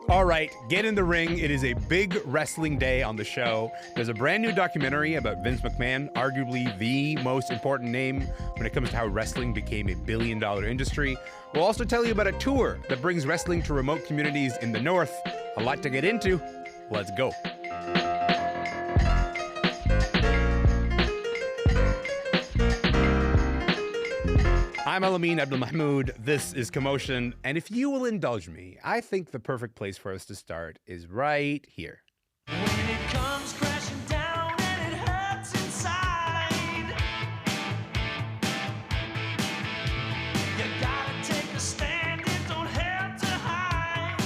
All right, get in the ring. It is a big wrestling day on the show. There's a brand new documentary about Vince McMahon, arguably the most important name when it comes to how wrestling became a billion-dollar industry. We'll also tell you about a tour that brings wrestling to remote communities in the North. A lot to get into. Let's go. I'm Elamin Abdelmahmoud. This is Commotion. And if you will indulge me, I think the perfect place for us to start is right here. When it comes crashing down and it hurts inside, you gotta take a stand, it don't have to hide.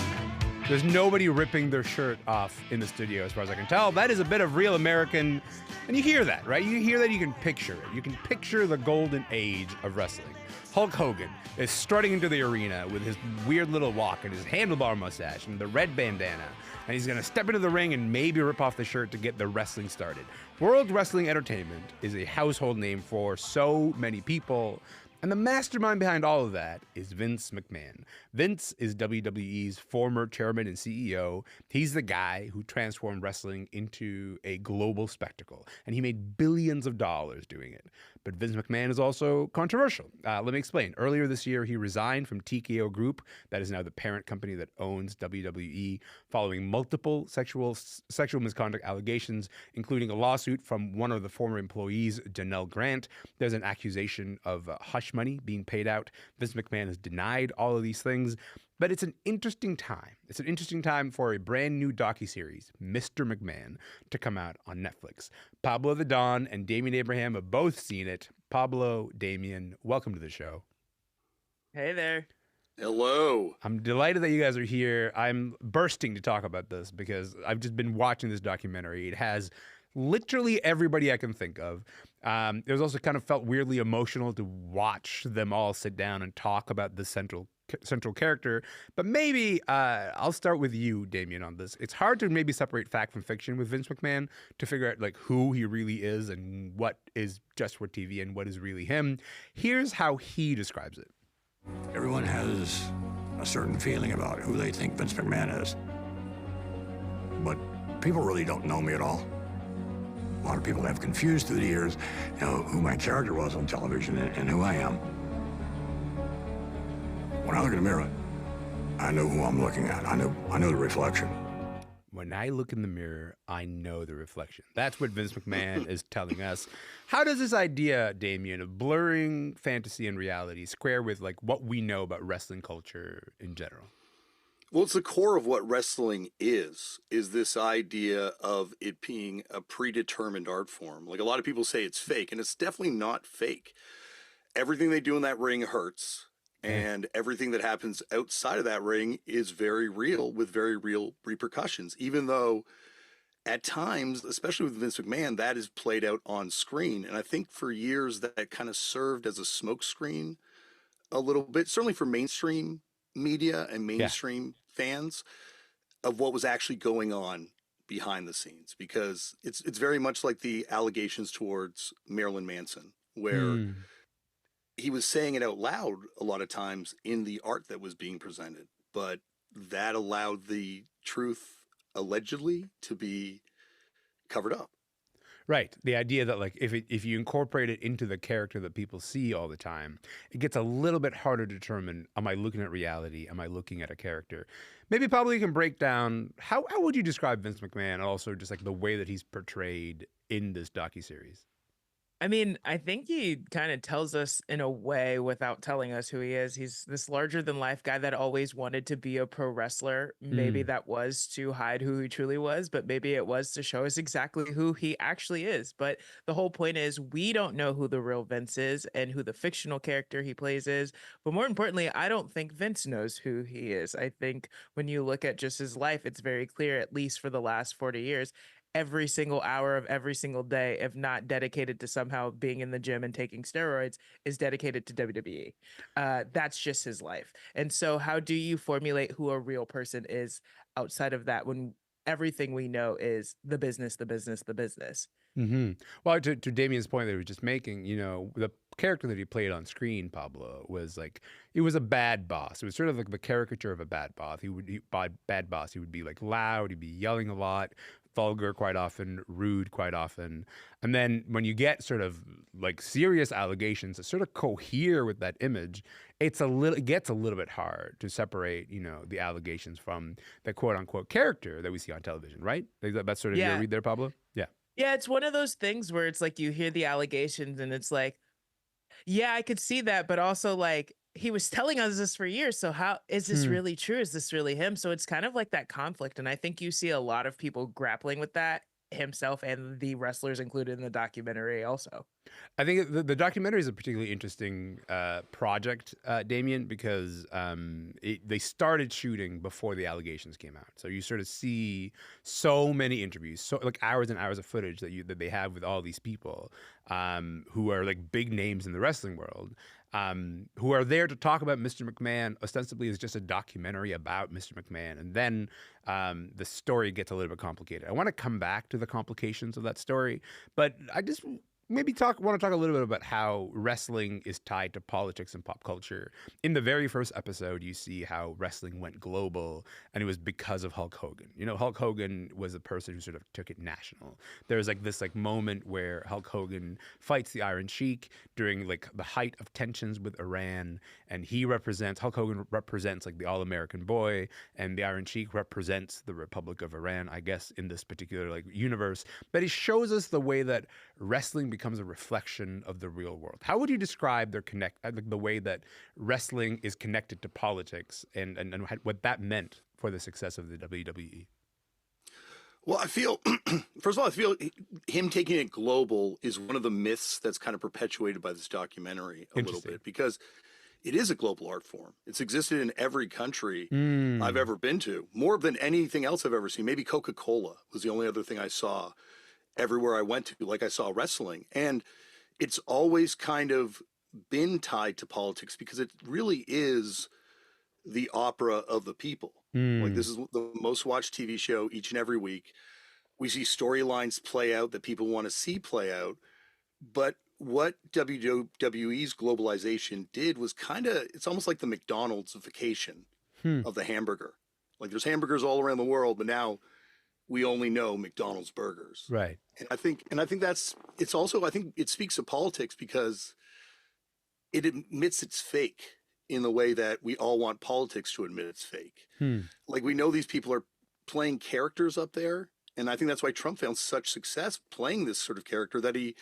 There's nobody ripping their shirt off in the studio, as far as I can tell. That is a bit of real American. And you hear that, right? You hear that, you can picture it. You can picture the golden age of wrestling. Hulk Hogan is strutting into the arena with his weird little walk and his handlebar mustache and the red bandana. And he's going to step into the ring and maybe rip off the shirt to get the wrestling started. World Wrestling Entertainment is a household name for so many people. And the mastermind behind all of that is Vince McMahon. Vince is WWE's former chairman and CEO. He's the guy who transformed wrestling into a global spectacle, and he made billions of dollars doing it. But Vince McMahon is also controversial. Let me explain. Earlier this year, he resigned from TKO Group, that is now the parent company that owns WWE, following multiple sexual misconduct allegations, including a lawsuit from one of the former employees, Janelle Grant. There's an accusation of hush money being paid out. Vince McMahon has denied all of these things, but it's an interesting time. It's an interesting time for a brand new docuseries, Mr. McMahon, to come out on Netflix. Pablo the Don and Damian Abraham have both seen it. Pablo, Damian, welcome to the show. Hey there. Hello. I'm delighted that you guys are here. I'm bursting to talk about this because I've just been watching this documentary. It has literally everybody I can think of. It was also kind of felt weirdly emotional to watch them all sit down and talk about the central character. But maybe I'll start with you, Damian, on this. It's hard to maybe separate fact from fiction with Vince McMahon to figure out like who he really is and what is just for TV and what is really him. Here's how he describes it. Everyone has a certain feeling about who they think Vince McMahon is. But people really don't know me at all. A lot of people have confused through the years, who my character was on television and who I am. When I look in the mirror, I know who I'm looking at. I know the reflection. When I look in the mirror, I know the reflection. That's what Vince McMahon is telling us. How does this idea, Damian, of blurring fantasy and reality square with like what we know about wrestling culture in general? Well, it's the core of what wrestling is this idea of it being a predetermined art form. Like a lot of people say it's fake, and it's definitely not fake. Everything they do in that ring hurts, and everything that happens outside of that ring is very real with very real repercussions, even though at times, especially with Vince McMahon, that is played out on screen. And I think for years that kind of served as a smokescreen a little bit, certainly for mainstream media and mainstream fans, of what was actually going on behind the scenes, because it's very much like the allegations towards Marilyn Manson, where he was saying it out loud a lot of times in the art that was being presented, but that allowed the truth allegedly to be covered up. Right. The idea that like if you incorporate it into the character that people see all the time, it gets a little bit harder to determine, am I looking at reality? Am I looking at a character? Maybe probably you can break down, how would you describe Vince McMahon, and also just like the way that he's portrayed in this docuseries? I mean, I think he kind of tells us in a way without telling us who he is. He's this larger than life guy that always wanted to be a pro wrestler. Maybe that was to hide who he truly was, but maybe it was to show us exactly who he actually is. But the whole point is we don't know who the real Vince is and who the fictional character he plays is. But more importantly, I don't think Vince knows who he is. I think when you look at just his life, it's very clear, at least for the last 40 years, every single hour of every single day, if not dedicated to somehow being in the gym and taking steroids, is dedicated to WWE. That's just his life. And so how do you formulate who a real person is outside of that when everything we know is the business, the business, the business? Mm-hmm. Well, to Damian's point that he was just making, the character that he played on screen, Pablo, was like, it was a bad boss. It was sort of like the caricature of a bad boss. Bad boss. He would be like loud. He'd be yelling a lot, vulgar quite often, rude quite often. And then when you get sort of like serious allegations that sort of cohere with that image, it gets a little bit hard to separate, the allegations from the quote unquote character that we see on television, right? That's sort of your Yeah. read there, Pablo? Yeah. Yeah, it's one of those things where it's like you hear the allegations and it's like, yeah, I could see that, but also like he was telling us this for years. So how is this really true? Is this really him? So it's kind of like that conflict. And I think you see a lot of people grappling with that, himself and the wrestlers included in the documentary also. I think the documentary is a particularly interesting project, Damian, because they started shooting before the allegations came out. So you sort of see so many interviews, so like hours and hours of footage that they have with all these people who are like big names in the wrestling world, who are there to talk about Mr. McMahon ostensibly as just a documentary about Mr. McMahon. And then the story gets a little bit complicated. I want to come back to the complications of that story, but I just want to talk a little bit about how wrestling is tied to politics and pop culture. In the very first episode, you see how wrestling went global, and it was because of Hulk Hogan. Hulk Hogan was the person who sort of took it national. There's like this moment where Hulk Hogan fights the Iron Sheik during like the height of tensions with Iran, and Hulk Hogan represents like the all-American boy, and the Iron Sheik represents the Republic of Iran, I guess, in this particular like universe. But it shows us the way that wrestling becomes a reflection of the real world. How would you describe the way that wrestling is connected to politics and what that meant for the success of the WWE? Well, I feel, first of all, him taking it global is one of the myths that's kind of perpetuated by this documentary a little bit, because it is a global art form. It's existed in every country I've ever been to, more than anything else I've ever seen. Maybe Coca-Cola was the only other thing I saw everywhere I went to, like I saw wrestling. And it's always kind of been tied to politics because it really is the opera of the people. Like, this is the most watched TV show each and every week. We see storylines play out that people want to see play out. But what WWE's globalization did was it's almost like the McDonald'sification of the hamburger. Like, there's hamburgers all around the world, but now we only know McDonald's burgers. Right. And I think it's also, I think it speaks of politics because it admits it's fake in the way that we all want politics to admit it's fake. Like, we know these people are playing characters up there. And I think that's why Trump found such success playing this sort of character that he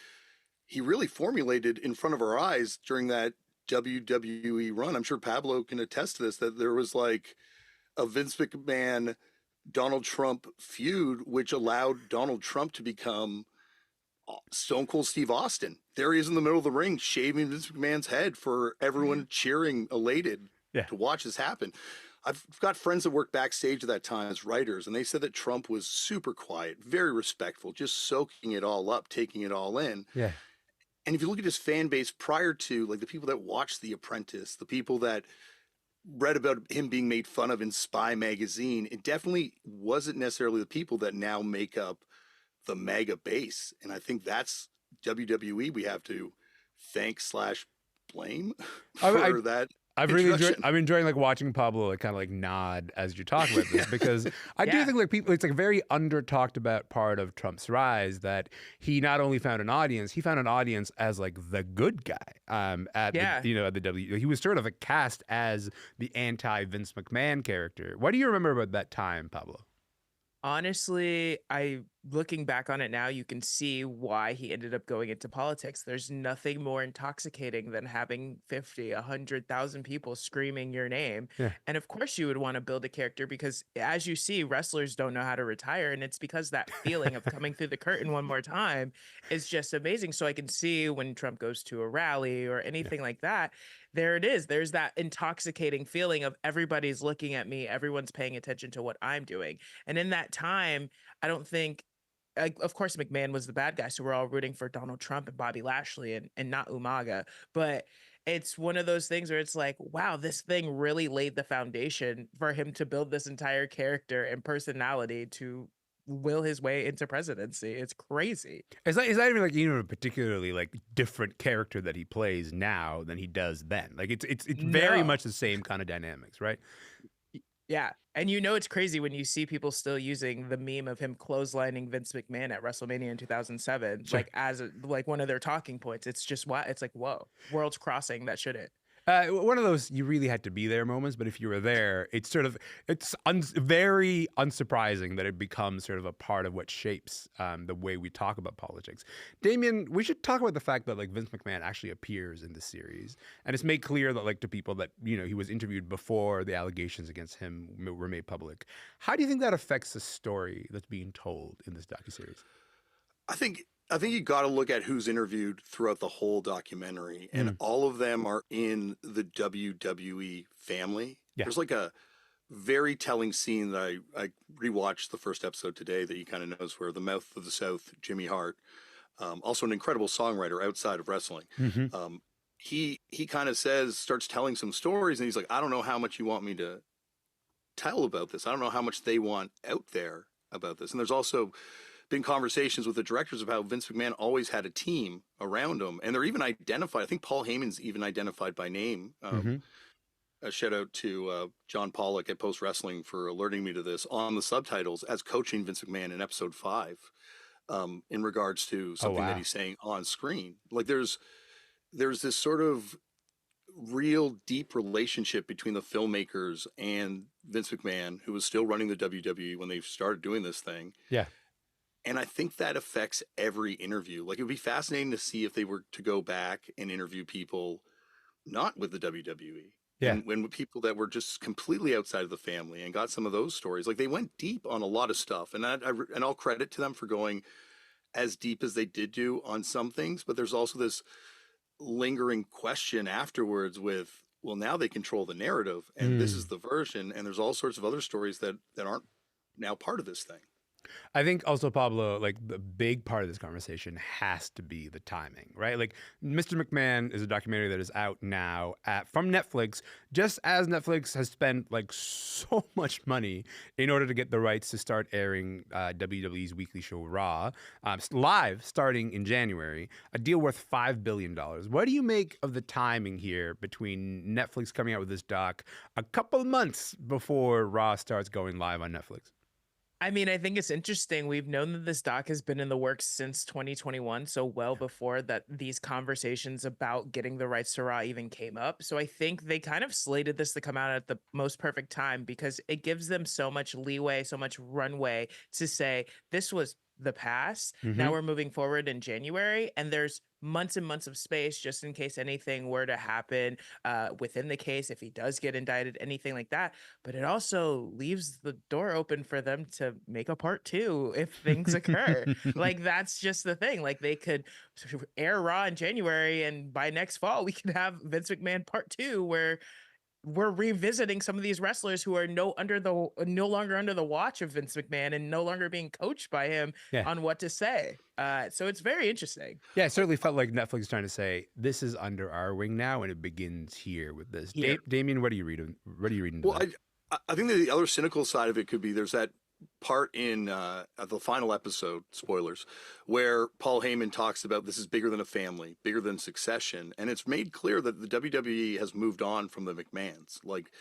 really formulated in front of our eyes during that WWE run. I'm sure Pablo can attest to this, that there was like a Vince McMahon Donald Trump feud, which allowed Donald Trump to become Stone Cold Steve Austin. There he is in the middle of the ring, shaving Vince McMahon's head for everyone cheering, elated to watch this happen. I've got friends that worked backstage at that time as writers, and they said that Trump was super quiet, very respectful, just soaking it all up, taking it all in. Yeah. And if you look at his fan base prior to, like, the people that watched The Apprentice, the people that read about him being made fun of in Spy magazine, it definitely wasn't necessarily the people that now make up the mega base. And I think that's WWE we have to thank/blame for that. I'm enjoying like watching Pablo like kind of like nod as you talk about this, because I do think like it's like a very under talked about part of Trump's rise, that he not only found an audience, he found an audience as like the good guy at the W. He was sort of cast as the anti Vince McMahon character. What do you remember about that time, Pablo? Honestly, looking back on it now, you can see why he ended up going into politics. There's nothing more intoxicating than having 50, 100,000 people screaming your name. Yeah. And of course you would want to build a character, because as you see, wrestlers don't know how to retire. And it's because that feeling of coming through the curtain one more time is just amazing. So I can see when Trump goes to a rally or anything like that, there it is. There's that intoxicating feeling of everybody's looking at me. Everyone's paying attention to what I'm doing. And in that time, I don't think, of course, McMahon was the bad guy. So we're all rooting for Donald Trump and Bobby Lashley and not Umaga. But it's one of those things where it's like, wow, this thing really laid the foundation for him to build this entire character and personality to will his way into presidency. It's crazy. It's not even like a particularly like different character that he plays now than he does then. Like it's very No. much the same kind of dynamics, right? Yeah. And you know it's crazy when you see people still using the meme of him clotheslining Vince McMahon at WrestleMania in 2007, Sure. like as like one of their talking points. It's just what it's like, whoa, worlds crossing that shouldn't. One of those you really had to be there moments, but if you were there, it's very unsurprising that it becomes sort of a part of what shapes the way we talk about politics. Damian, we should talk about the fact that like Vince McMahon actually appears in the series, and it's made clear that like to people that he was interviewed before the allegations against him were made public. How do you think that affects the story that's being told in this docuseries? I think you got to look at who's interviewed throughout the whole documentary, and all of them are in the WWE family. Yeah. There's like a very telling scene that I rewatched the first episode today that you kind of knows where the mouth of the South, Jimmy Hart, also an incredible songwriter outside of wrestling. He kind of starts telling some stories, and he's like, I don't know how much you want me to tell about this. I don't know how much they want out there about this. And there's also been conversations with the directors of how Vince McMahon always had a team around him, and they're even identified. I think Paul Heyman's even identified by name. A shout out to John Pollock at Post Wrestling for alerting me to this on the subtitles as coaching Vince McMahon in episode 5 in regards to something that he's saying on screen. Like there's this sort of real deep relationship between the filmmakers and Vince McMahon, who was still running the WWE when they started doing this thing. Yeah. And I think that affects every interview. Like, it would be fascinating to see if they were to go back and interview people not with the WWE. Yeah. And when people that were just completely outside of the family and got some of those stories. Like, they went deep on a lot of stuff. And and I'll credit to them for going as deep as they did do on some things. But there's also this lingering question afterwards with, well, now they control the narrative. And this is the version. And there's all sorts of other stories that aren't now part of this thing. I think also, Pablo, like the big part of this conversation has to be the timing, right? Like Mr. McMahon is a documentary that is out now from Netflix, just as Netflix has spent like so much money in order to get the rights to start airing WWE's weekly show Raw, live starting in January, a deal worth $5 billion. What do you make of the timing here between Netflix coming out with this doc a couple months before Raw starts going live on Netflix? I mean, I think it's interesting. We've known that this doc has been in the works since 2021, so well before that these conversations about getting the rights to Raw even came up. So I think they kind of slated this to come out at the most perfect time because it gives them so much leeway, so much runway to say this was the past. Now we're moving forward in January, and there's months and months of space just in case anything were to happen within the case, if he does get indicted, anything like that. But it also leaves the door open for them to make a part 2 if things occur. Like, that's just the thing. Like, they could air Raw in January, and by next fall we could have Vince McMahon part 2 where we're revisiting some of these wrestlers who are no longer under the watch of Vince McMahon and no longer being coached by him on what to say. So it's very interesting. Yeah, it certainly felt like Netflix is trying to say this is under our wing now, and it begins here with this. Damian, what are you reading? What are you reading? Well, I think that the other cynical side of it could be there's that part in the final episode, spoilers, where Paul Heyman talks about this is bigger than a family, bigger than Succession, and it's made clear that the WWE has moved on from the McMahons. Like,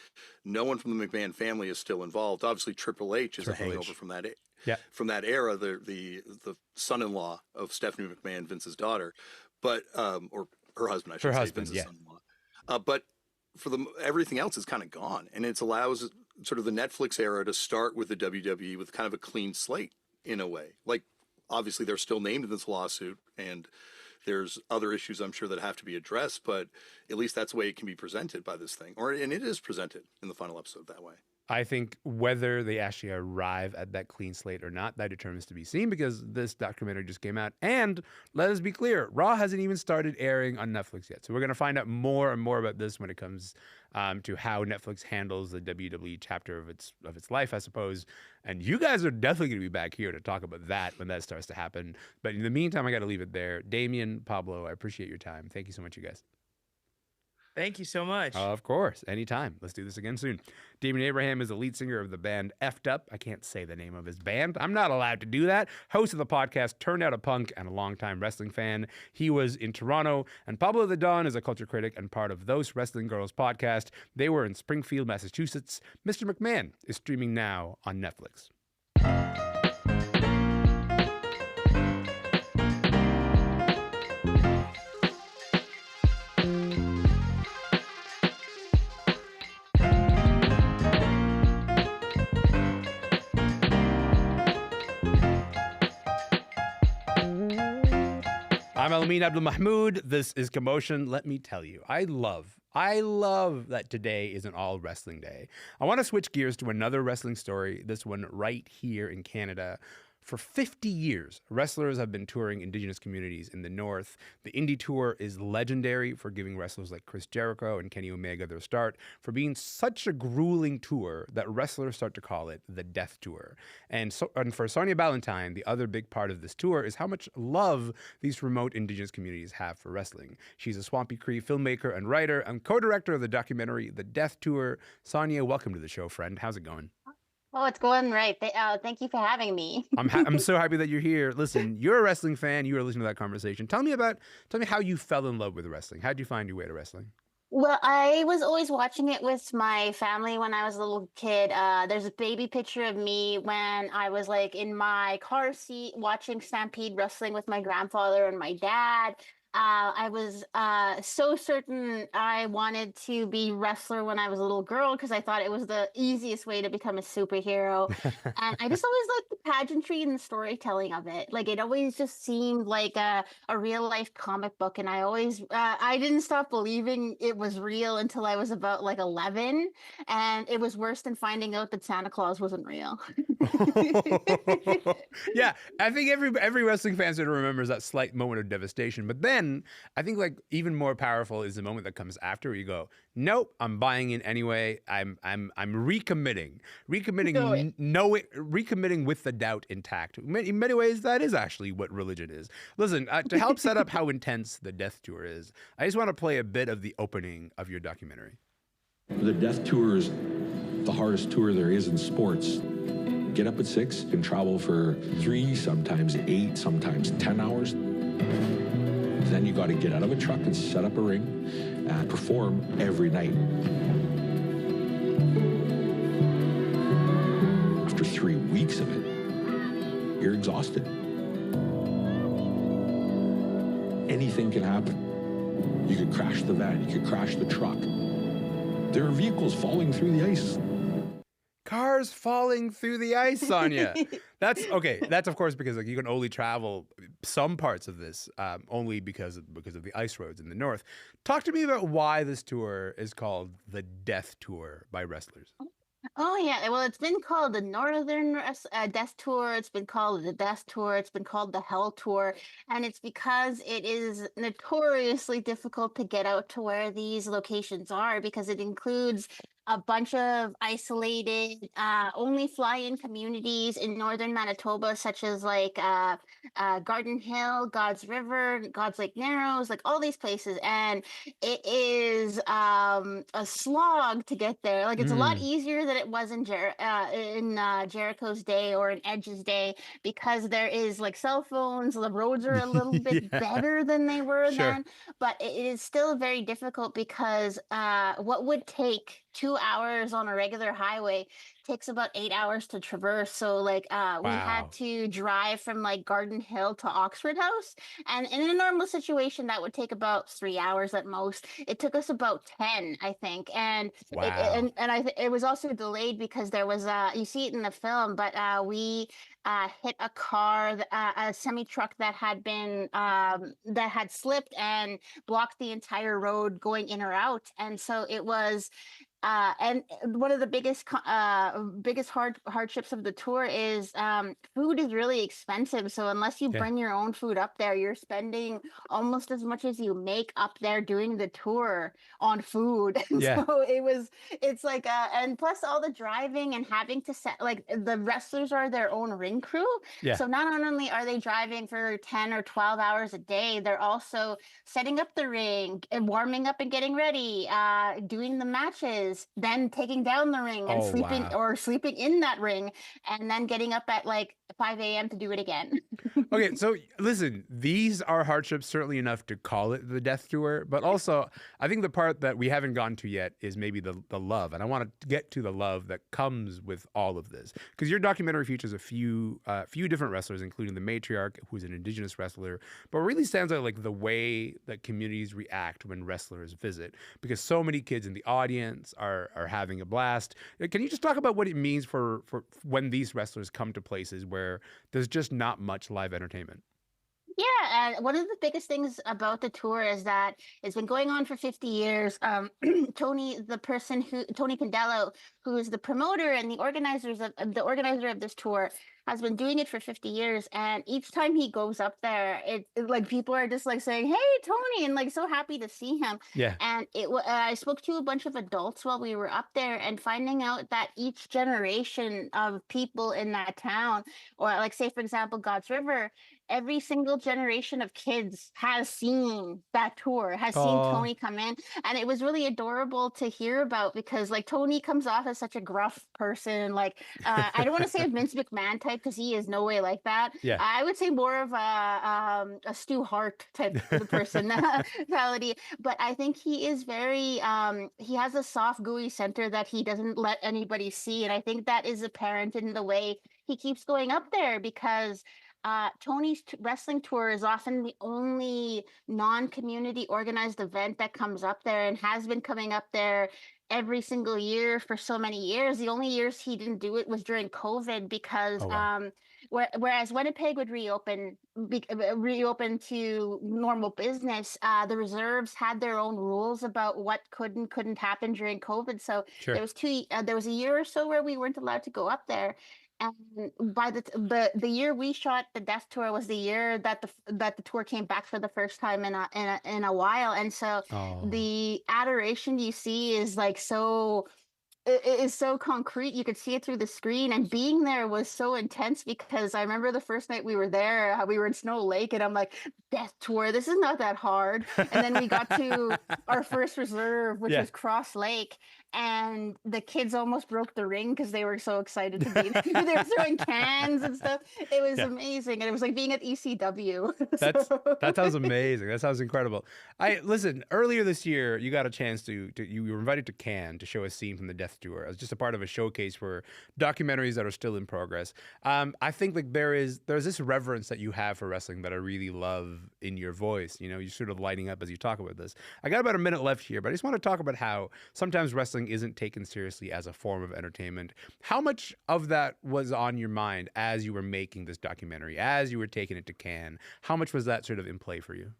no one from the McMahon family is still involved. Obviously, Triple H is a hangover from that. From that era, the son-in-law of Stephanie McMahon, Vince's daughter, but or her husband, I should say, Vince's son-in-law. But for everything else is kind of gone, and it allows sort of the Netflix era to start with the WWE with kind of a clean slate in a way. Like, obviously they're still named in this lawsuit, and there's other issues I'm sure that have to be addressed, but at least that's the way it can be presented by this thing, and it is presented in the final episode that way. I think whether they actually arrive at that clean slate or not, that determines to be seen, because this documentary just came out. And let us be clear, Raw hasn't even started airing on Netflix yet. So we're going to find out more and more about this when it comes to how Netflix handles the WWE chapter of its life, I suppose. And you guys are definitely going to be back here to talk about that when that starts to happen. But in the meantime, I got to leave it there. Damian, Pablo, I appreciate your time. Thank you so much, you guys. Thank you so much. Of course, anytime. Let's do this again soon. Damian Abraham is the lead singer of the band Effed Up. I can't say the name of his band. I'm not allowed to do that. Host of the podcast, turned out a punk and a longtime wrestling fan. He was in Toronto. And Pablo the Don is a culture critic and part of Those Wrestling Girls podcast. They were in Springfield, Massachusetts. Mr. McMahon is streaming now on Netflix. I'm Elamin Abdul Mahmoud. This is Commotion. Let me tell you, I love that today is an all wrestling day. I want to switch gears to another wrestling story, this one right here in Canada. For 50 years, wrestlers have been touring Indigenous communities in the North. The Indie Tour is legendary for giving wrestlers like Chris Jericho and Kenny Omega their start, for being such a grueling tour that wrestlers start to call it the Death Tour. And for Sonya Ballantyne, the other big part of this tour is how much love these remote Indigenous communities have for wrestling. She's a Swampy Cree filmmaker and writer and co-director of the documentary The Death Tour. Sonya, welcome to the show, friend. How's it going? Oh, it's going right. Thank you for having me. I'm so happy that you're here. Listen, you're a wrestling fan. You were listening to that conversation. Tell me how you fell in love with wrestling. How did you find your way to wrestling? Well, I was always watching it with my family when I was a little kid. There's a baby picture of me when I was like in my car seat watching Stampede Wrestling with my grandfather and my dad. I was so certain I wanted to be wrestler when I was a little girl because I thought it was the easiest way to become a superhero. And I just always liked the pageantry and the storytelling of it. Like it always just seemed like a real life comic book. And I didn't stop believing it was real until I was about like 11. And it was worse than finding out that Santa Claus wasn't real. Yeah, I think every wrestling fan sort of remembers that slight moment of devastation. But then I think like even more powerful is the moment that comes after where you go, nope, I'm buying in anyway. I'm recommitting with the doubt intact. In many ways, that is actually what religion is. Listen, to help set up how intense the Death Tour is, I just want to play a bit of the opening of your documentary. The Death Tour is the hardest tour there is in sports. Get up at 6 and travel for 3, sometimes 8, sometimes 10 hours. Then you got to get out of a truck and set up a ring and perform every night. After 3 weeks of it, you're exhausted. Anything can happen. You could crash the van, you could crash the truck. There are vehicles falling through the ice. Cars falling through the ice, Sonya. That's okay. That's of course because like you can only travel some parts of this only because of the ice roads in the north. Talk to me about why this tour is called the Death Tour by wrestlers. Oh yeah, well it's been called the Death Tour, it's been called the Death Tour, it's been called the Hell Tour, and it's because it is notoriously difficult to get out to where these locations are because it includes a bunch of isolated, only fly-in communities in northern Manitoba, such as like Garden Hill, God's River, God's Lake Narrows, like all these places, and it is a slog to get there. Like it's a lot easier than it was in Jericho's day or in Edge's day because there is like cell phones. The roads are a little bit better than they were then, but it is still very difficult because what would take 2 hours on a regular highway takes about 8 hours to traverse. So like we had to drive from like Garden Hill to Oxford House, and in a normal situation that would take about 3 hours at most. It took us about 10, I think, and it was also delayed because there was you see it in the film, but we hit a car, a semi truck that had slipped and blocked the entire road going in or out, and so it was And one of the biggest hardships of the tour is food is really expensive. So unless you Yeah. bring your own food up there, you're spending almost as much as you make up there doing the tour on food. And Yeah. so it's like, and plus all the driving and having to set, like the wrestlers are their own ring crew. Yeah. So not only are they driving for 10 or 12 hours a day, they're also setting up the ring and warming up and getting ready, doing the matches, then taking down the ring and Oh, wow. sleeping in that ring, and then getting up at like 5 a.m. to do it again. Okay, so listen, these are hardships certainly enough to call it the death tour, but also I think the part that we haven't gotten to yet is maybe the love, and I want to get to the love that comes with all of this, because your documentary features a few different wrestlers, including the matriarch, who's an Indigenous wrestler, but what really stands out like the way that communities react when wrestlers visit, because so many kids in the audience are having a blast. Can you just talk about what it means for when these wrestlers come to places where there's just not much live entertainment? Yeah, and one of the biggest things about the tour is that it's been going on for 50 years. Tony Condello, who is the promoter and the organizer of this tour, has been doing it for 50 years. And each time he goes up there, like people are just like saying, "Hey, Tony," and like so happy to see him. Yeah. And I spoke to a bunch of adults while we were up there, and finding out that each generation of people in that town, or like say for example, God's River, every single generation of kids has seen that tour, has seen Oh, Tony come in. And it was really adorable to hear about, because like Tony comes off as such a gruff person. Like, I don't want to say a Vince McMahon type, because he is no way like that. yeah. I would say more of a Stu Hart type of personality. But I think he is very, he has a soft, gooey center that he doesn't let anybody see. And I think that is apparent in the way he keeps going up there, because Tony's wrestling tour is often the only non-community organized event that comes up there, and has been coming up there every single year for so many years. The only years he didn't do it was during COVID, because Oh, wow. whereas Winnipeg would reopen to normal business, the reserves had their own rules about what could and couldn't happen during COVID. So Sure. there was a year or so where we weren't allowed to go up there. And by the year we shot the Death Tour was the year that the tour came back for the first time in a while. And so Oh, the adoration you see is like so, it is so concrete. You could see it through the screen, and being there was so intense, because I remember the first night we were there, we were in Snow Lake, and I'm like, Death Tour, this is not that hard. And then we got to our first reserve, which yeah. was Cross Lake, and the kids almost broke the ring because they were so excited to be there. They were throwing cans and stuff. It was Yeah. amazing, and it was like being at ECW. That sounds amazing. That sounds incredible. Listen, earlier this year, you got a chance you were invited to Cannes to show a scene from the Death Tour. It was just a part of a showcase for documentaries that are still in progress. I think like there's this reverence that you have for wrestling that I really love in your voice. You know, you're sort of lighting up as you talk about this. I got about a minute left here, but I just want to talk about how sometimes wrestling isn't taken seriously as a form of entertainment. How much of that was on your mind as you were making this documentary, as you were taking it to Cannes? How much was that sort of in play for you?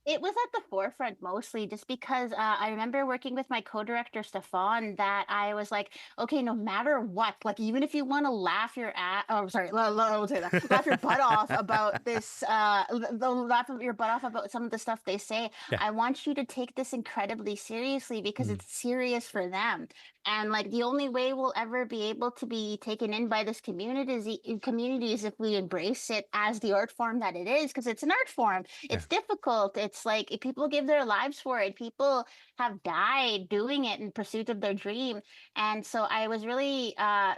It was at the forefront mostly just because I remember working with my co-director Stefan, that I was like, okay, no matter what, like even if you want to laugh your ass, oh sorry, I won't say that, laugh your butt off about this, laugh your butt off about some of the stuff they say. Yeah. I want you to take this incredibly seriously, because it's serious for them. And like the only way we'll ever be able to be taken in by this community is if we embrace it as the art form that it is, because it's an art form. It's difficult. It's like if people give their lives for it. People have died doing it in pursuit of their dream. And so I was really,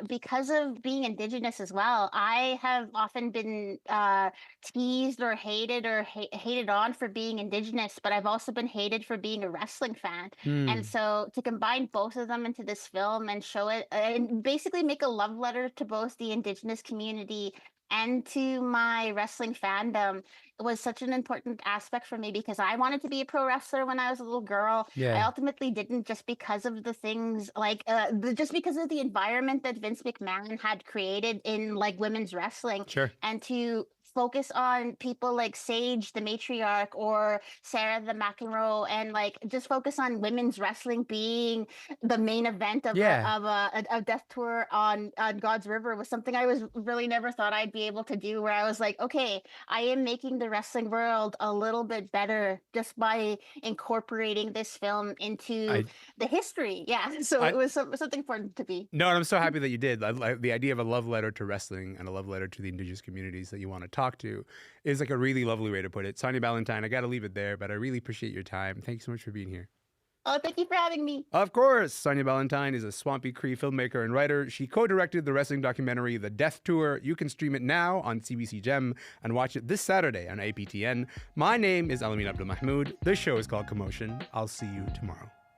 because of being Indigenous as well, I have often been teased or hated or hated on for being Indigenous, but I've also been hated for being a wrestling fan. And so to combine both of them into this film and show it, and basically make a love letter to both the Indigenous community and to my wrestling fandom, was such an important aspect for me, because I wanted to be a pro wrestler when I was a little girl. I ultimately didn't, just because of the things like just because of the environment that Vince McMahon had created in like women's wrestling. Sure. And to focus on people like Sage, the matriarch, or Sarah, the McEnroe, and like just focus on women's wrestling being the main event of a death tour on God's River was something I was really never thought I'd be able to do. Where I was like, okay, I am making the wrestling world a little bit better just by incorporating this film into the history. Yeah, so it was something important to be. No, and I'm so happy that you did. Like, the idea of a love letter to wrestling and a love letter to the Indigenous communities that you want to talk to is like a really lovely way to put it. Sonya Ballantyne, I got to leave it there, but I really appreciate your time. Thank you so much for being here. Oh, thank you for having me. Of course. Sonya Ballantyne is a Swampy Cree filmmaker and writer. She co-directed the wrestling documentary The Death Tour. You can stream it now on CBC Gem and watch it this Saturday on APTN. My name is Elamin Abdul Mahmoud. This show is called Commotion. I'll see you tomorrow.